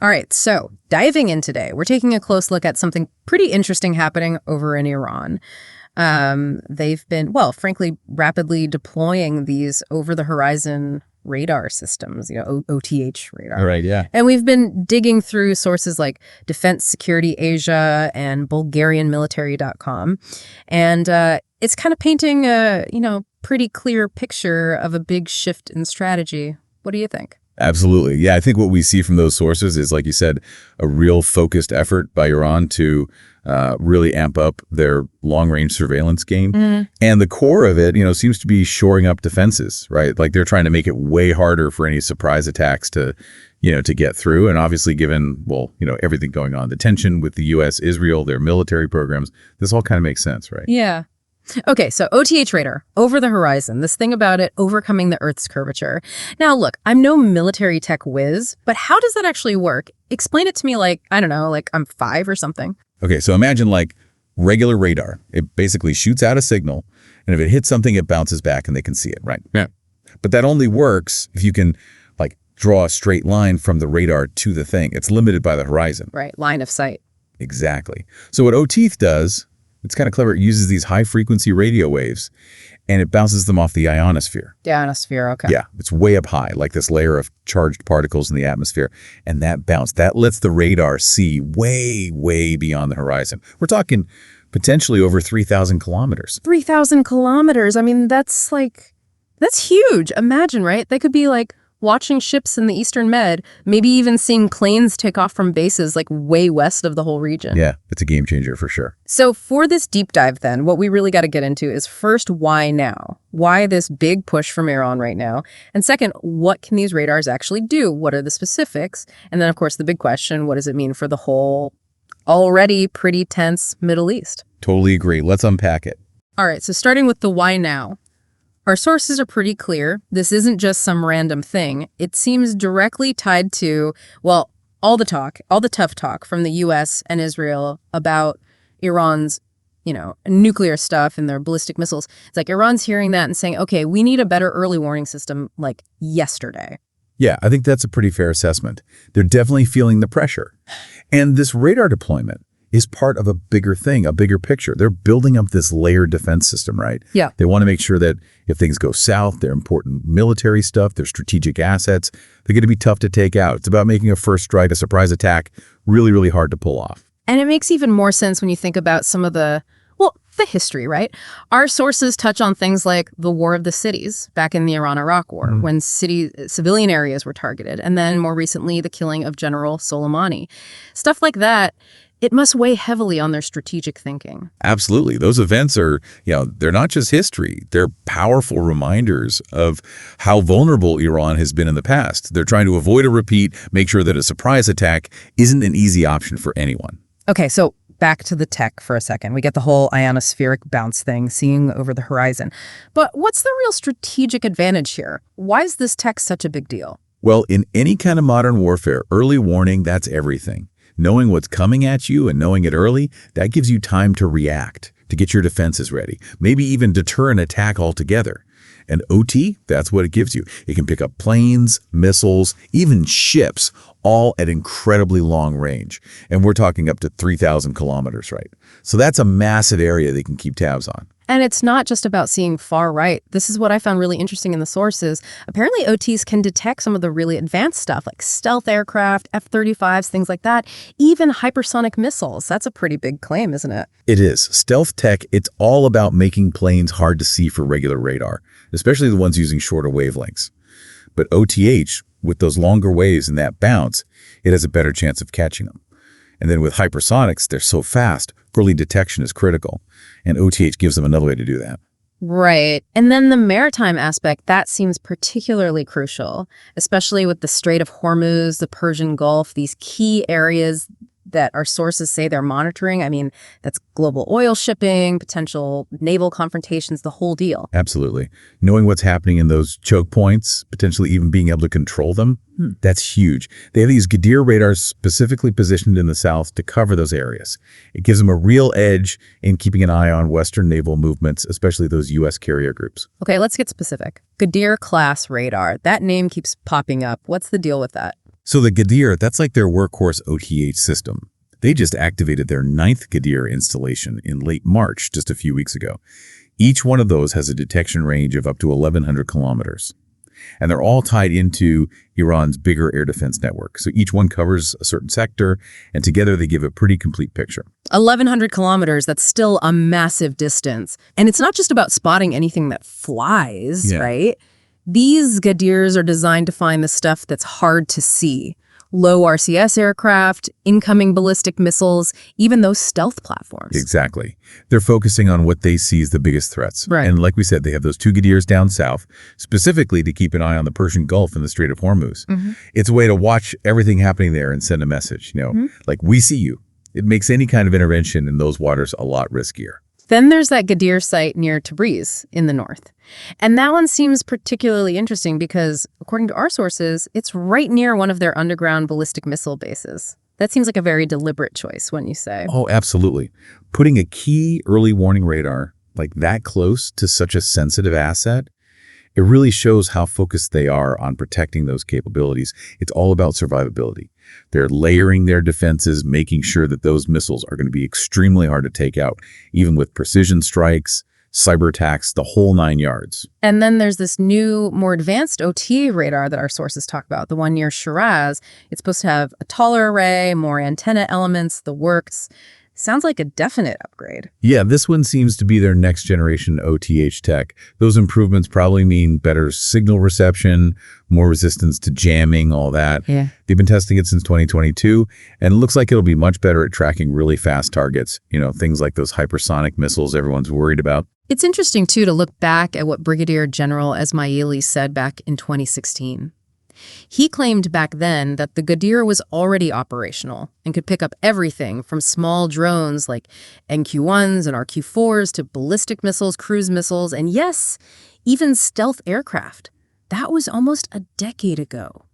All right, so diving in today, we're taking a close look at something pretty interesting happening over in Iran. They've been, well, frankly, rapidly deploying these over-the-horizon radar systems, OTH radar. All right, yeah. And we've been digging through sources like Defense Security Asia and BulgarianMilitary.com. And it's kind of painting a, pretty clear picture of a big shift in strategy. What do you think? Absolutely. Yeah, I think what we see from those sources is, like you said, a real focused effort by Iran to really amp up their long-range surveillance game. And the core of it, seems to be shoring up defenses, right? Like they're trying to make it way harder for any surprise attacks to get through. And obviously given, everything going on, the tension with the U.S., Israel, their military programs, this all kind of makes sense, right? Yeah. Okay, so OTH radar, over the horizon, this thing about it overcoming the Earth's curvature. Now, look, I'm no military tech whiz, but how does that actually work? Explain it to me like, I don't know, like I'm 5 or something. Okay, so imagine like regular radar. It basically shoots out a signal, and if it hits something, it bounces back and they can see it, right? Yeah. But that only works if you can like draw a straight line from the radar to the thing. It's limited by the horizon. Right, line of sight. Exactly. So what OTH does, it's kind of clever. It uses these high-frequency radio waves, and it bounces them off the ionosphere. The ionosphere, okay. Yeah, it's way up high, like this layer of charged particles in the atmosphere. And that bounce, that lets the radar see way, way beyond the horizon. We're talking potentially over 3,000 kilometers. 3,000 kilometers. I mean, that's huge. Imagine, right? They could be like watching ships in the Eastern Med, maybe even seeing planes take off from bases like way west of the whole region. Yeah, it's a game changer for sure. So for this deep dive then, what we really got to get into is first, why now? Why this big push from Iran right now? And second, what can these radars actually do? What are the specifics? And then, of course, the big question, what does it mean for the whole already pretty tense Middle East? Totally agree. Let's unpack it. All right, so starting with the why now. Our sources are pretty clear. This isn't just some random thing. It seems directly tied to, well, all the tough talk from the U.S. and Israel about Iran's, nuclear stuff and their ballistic missiles. It's like Iran's hearing that and saying, okay, we need a better early warning system like yesterday. Yeah, I think that's a pretty fair assessment. They're definitely feeling the pressure. And this radar deployment is part of a bigger thing, a bigger picture. They're building up this layered defense system, right? Yeah. They want to make sure that if things go south, their important military stuff, their strategic assets, they're going to be tough to take out. It's about making a first strike, a surprise attack, really, really hard to pull off. And it makes even more sense when you think about some of the history, right? Our sources touch on things like the War of the Cities back in the Iran-Iraq War, when civilian areas were targeted, and then more recently, the killing of General Soleimani. Stuff like that. It must weigh heavily on their strategic thinking. Absolutely. Those events are, they're not just history. They're powerful reminders of how vulnerable Iran has been in the past. They're trying to avoid a repeat, make sure that a surprise attack isn't an easy option for anyone. Okay, so back to the tech for a second. We get the whole ionospheric bounce thing, seeing over the horizon. But what's the real strategic advantage here? Why is this tech such a big deal? Well, in any kind of modern warfare, early warning, that's everything. Knowing what's coming at you and knowing it early, that gives you time to react, to get your defenses ready, maybe even deter an attack altogether. And OT, that's what it gives you. It can pick up planes, missiles, even ships, all at incredibly long range. And we're talking up to 3,000 kilometers, right? So that's a massive area they can keep tabs on. And it's not just about seeing far right. This is what I found really interesting in the sources. Apparently, OTs can detect some of the really advanced stuff, like stealth aircraft, F-35s, things like that, even hypersonic missiles. That's a pretty big claim, isn't it? It is. Stealth tech, it's all about making planes hard to see for regular radar, especially the ones using shorter wavelengths. But OTH, with those longer waves and that bounce, it has a better chance of catching them. And then with hypersonics, they're so fast, early detection is critical. And OTH gives them another way to do that. Right. And then the maritime aspect, that seems particularly crucial, especially with the Strait of Hormuz, the Persian Gulf, these key areas that our sources say they're monitoring. I mean, that's global oil shipping, potential naval confrontations, the whole deal. Absolutely. Knowing what's happening in those choke points, potentially even being able to control them, that's huge. They have these Ghadir radars specifically positioned in the south to cover those areas. It gives them a real edge in keeping an eye on Western naval movements, especially those U.S. carrier groups. Okay, let's get specific. Ghadir class radar. That name keeps popping up. What's the deal with that? So the Ghadir, that's like their workhorse OTH system. They just activated their 9th Ghadir installation in late March, just a few weeks ago. Each one of those has a detection range of up to 1,100 kilometers. And they're all tied into Iran's bigger air defense network. So each one covers a certain sector, and together they give a pretty complete picture. 1,100 kilometers, that's still a massive distance. And it's not just about spotting anything that flies, right? These Ghadirs are designed to find the stuff that's hard to see. Low RCS aircraft, incoming ballistic missiles, even those stealth platforms. Exactly. They're focusing on what they see as the biggest threats. Right. And like we said, they have those 2 Ghadirs down south, specifically to keep an eye on the Persian Gulf and the Strait of Hormuz. It's a way to watch everything happening there and send a message, like, we see you. It makes any kind of intervention in those waters a lot riskier. Then there's that Ghadir site near Tabriz in the north. And that one seems particularly interesting because, according to our sources, it's right near one of their underground ballistic missile bases. That seems like a very deliberate choice, wouldn't you say? Oh, absolutely. Putting a key early warning radar like that close to such a sensitive asset, it really shows how focused they are on protecting those capabilities. It's all about survivability. They're layering their defenses, making sure that those missiles are going to be extremely hard to take out, even with precision strikes, cyber attacks, the whole 9 yards. And then there's this new, more advanced OTA radar that our sources talk about, the one near Shiraz. It's supposed to have a taller array, more antenna elements, the works. Sounds like a definite upgrade. Yeah, this one seems to be their next generation OTH tech. Those improvements probably mean better signal reception, more resistance to jamming, all that. Yeah. They've been testing it since 2022, and it looks like it'll be much better at tracking really fast targets, things like those hypersonic missiles everyone's worried about. It's interesting, too, to look back at what Brigadier General Esmaili said back in 2016. He claimed back then that the Ghadir was already operational and could pick up everything from small drones like NQ-1s and RQ-4s to ballistic missiles, cruise missiles, and yes, even stealth aircraft. That was almost a decade ago.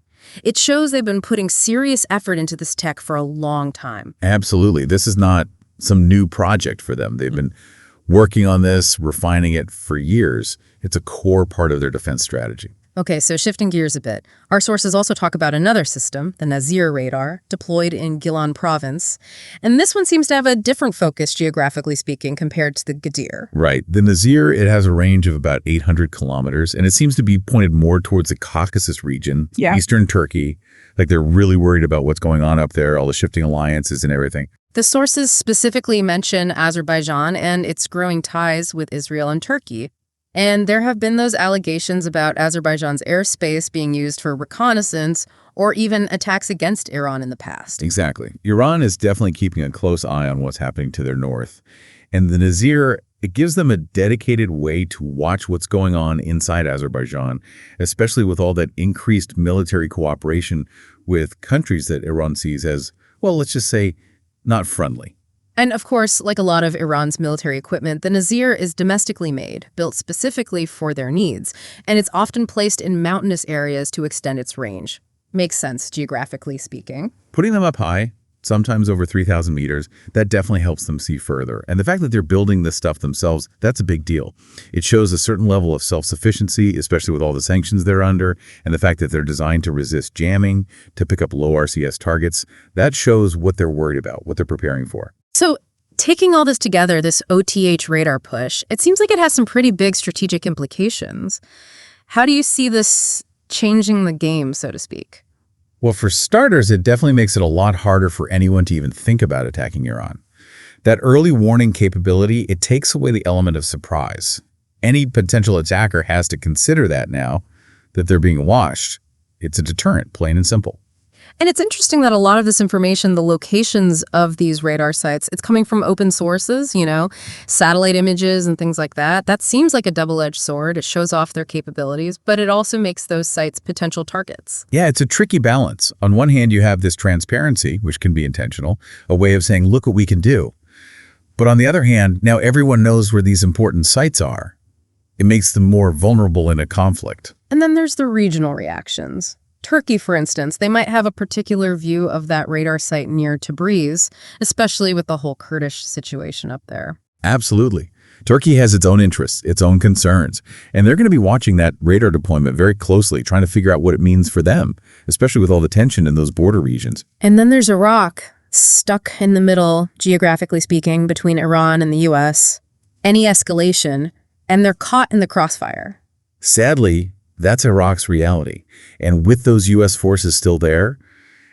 It shows they've been putting serious effort into this tech for a long time. Absolutely. This is not some new project for them. They've been working on this, refining it for years. It's a core part of their defense strategy. Okay, so shifting gears a bit. Our sources also talk about another system, the Nazir radar, deployed in Gilan province. And this one seems to have a different focus, geographically speaking, compared to the Ghadir. Right. The Nazir, it has a range of about 800 kilometers, and it seems to be pointed more towards the Caucasus region, eastern Turkey. Like they're really worried about what's going on up there, all the shifting alliances and everything. The sources specifically mention Azerbaijan and its growing ties with Israel and Turkey. And there have been those allegations about Azerbaijan's airspace being used for reconnaissance or even attacks against Iran in the past. Exactly. Iran is definitely keeping a close eye on what's happening to their north. And the Nazir, it gives them a dedicated way to watch what's going on inside Azerbaijan, especially with all that increased military cooperation with countries that Iran sees as, well, let's just say, not friendly. And of course, like a lot of Iran's military equipment, the Nazir is domestically made, built specifically for their needs, and it's often placed in mountainous areas to extend its range. Makes sense, geographically speaking. Putting them up high, sometimes over 3,000 meters, that definitely helps them see further. And the fact that they're building this stuff themselves, that's a big deal. It shows a certain level of self-sufficiency, especially with all the sanctions they're under, and the fact that they're designed to resist jamming, to pick up low RCS targets. That shows what they're worried about, what they're preparing for. So, taking all this together, this OTH radar push, it seems like it has some pretty big strategic implications. How do you see this changing the game, so to speak? Well, for starters, it definitely makes it a lot harder for anyone to even think about attacking Iran. That early warning capability, it takes away the element of surprise. Any potential attacker has to consider that now, that they're being watched. It's a deterrent, plain and simple. And it's interesting that a lot of this information, the locations of these radar sites, it's coming from open sources, satellite images and things like that. That seems like a double-edged sword. It shows off their capabilities, but it also makes those sites potential targets. Yeah, it's a tricky balance. On one hand, you have this transparency, which can be intentional, a way of saying, look what we can do. But on the other hand, now everyone knows where these important sites are. It makes them more vulnerable in a conflict. And then there's the regional reactions. Turkey, for instance, they might have a particular view of that radar site near Tabriz, especially with the whole Kurdish situation up there. Absolutely. Turkey has its own interests, its own concerns, and they're going to be watching that radar deployment very closely, trying to figure out what it means for them, especially with all the tension in those border regions. And then there's Iraq, stuck in the middle, geographically speaking, between Iran and the U.S. Any escalation, and they're caught in the crossfire. Sadly, that's Iraq's reality. And with those U.S. forces still there,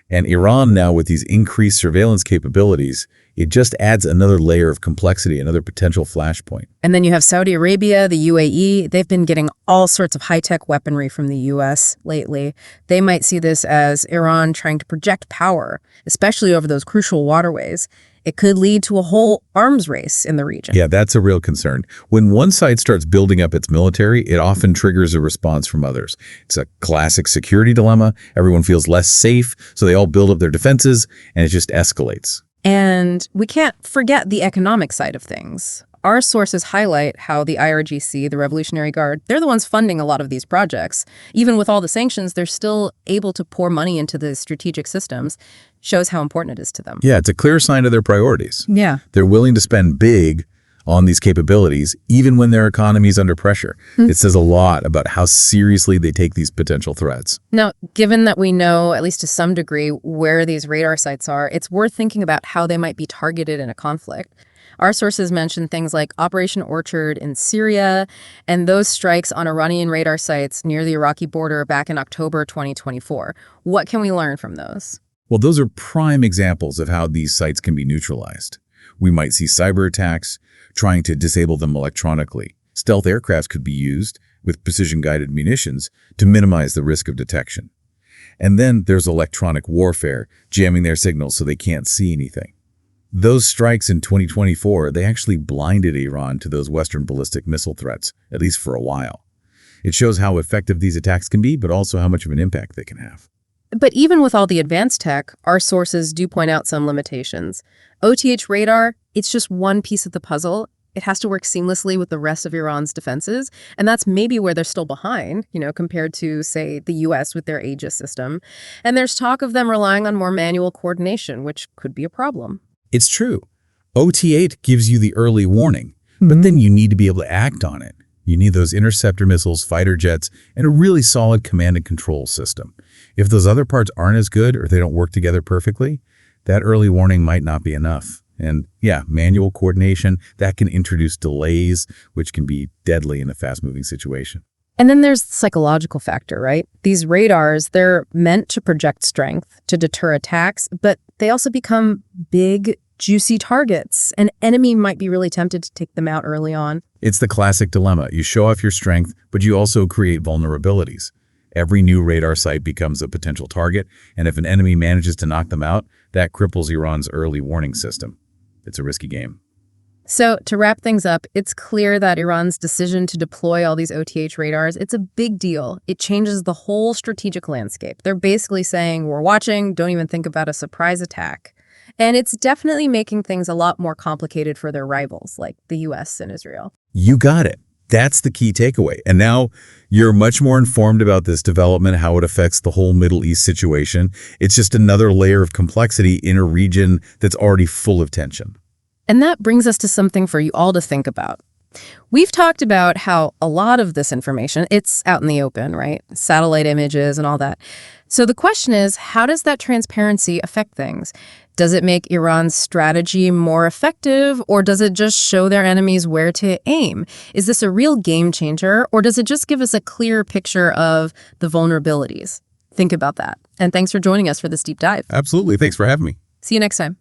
and Iran now with these increased surveillance capabilities, it just adds another layer of complexity, another potential flashpoint. And then you have Saudi Arabia, the UAE. They've been getting all sorts of high-tech weaponry from the U.S. lately. They might see this as Iran trying to project power, especially over those crucial waterways. It could lead to a whole arms race in the region. Yeah, that's a real concern. When one side starts building up its military, it often triggers a response from others. It's a classic security dilemma. Everyone feels less safe, so they all build up their defenses, and it just escalates. And we can't forget the economic side of things. Our sources highlight how the IRGC, the Revolutionary Guard, they're the ones funding a lot of these projects. Even with all the sanctions, they're still able to pour money into the strategic systems. Shows how important it is to them. Yeah, it's a clear sign of their priorities. Yeah. They're willing to spend big on these capabilities, even when their economy is under pressure. It says a lot about how seriously they take these potential threats. Now, given that we know, at least to some degree, where these radar sites are, it's worth thinking about how they might be targeted in a conflict. Our sources mention things like Operation Orchard in Syria and those strikes on Iranian radar sites near the Iraqi border back in October 2024. What can we learn from those? Well, those are prime examples of how these sites can be neutralized. We might see cyber attacks, trying to disable them electronically. Stealth aircraft could be used with precision-guided munitions to minimize the risk of detection. And then there's electronic warfare, jamming their signals so they can't see anything. Those strikes in 2024, they actually blinded Iran to those Western ballistic missile threats, at least for a while. It shows how effective these attacks can be, but also how much of an impact they can have. But even with all the advanced tech, our sources do point out some limitations. OTH radar, it's just one piece of the puzzle. It has to work seamlessly with the rest of Iran's defenses, and that's maybe where they're still behind, compared to, say, the U.S. with their Aegis system. And there's talk of them relying on more manual coordination, which could be a problem. It's true. OT-8 gives you the early warning, but then you need to be able to act on it. You need those interceptor missiles, fighter jets, and a really solid command and control system. If those other parts aren't as good or they don't work together perfectly, that early warning might not be enough. And yeah, manual coordination, that can introduce delays, which can be deadly in a fast-moving situation. And then there's the psychological factor, right? These radars, they're meant to project strength, to deter attacks, but they also become big, juicy targets. An enemy might be really tempted to take them out early on. It's the classic dilemma. You show off your strength, but you also create vulnerabilities. Every new radar site becomes a potential target, and if an enemy manages to knock them out, that cripples Iran's early warning system. It's a risky game. So to wrap things up, it's clear that Iran's decision to deploy all these OTH radars, it's a big deal. It changes the whole strategic landscape. They're basically saying, we're watching, don't even think about a surprise attack. And it's definitely making things a lot more complicated for their rivals, like the U.S. and Israel. You got it. That's the key takeaway. And now you're much more informed about this development, how it affects the whole Middle East situation. It's just another layer of complexity in a region that's already full of tension. And that brings us to something for you all to think about. We've talked about how a lot of this information, it's out in the open, right? Satellite images and all that. So the question is, how does that transparency affect things? Does it make Iran's strategy more effective, or does it just show their enemies where to aim? Is this a real game changer, or does it just give us a clear picture of the vulnerabilities? Think about that. And thanks for joining us for this deep dive. Absolutely. Thanks for having me. See you next time.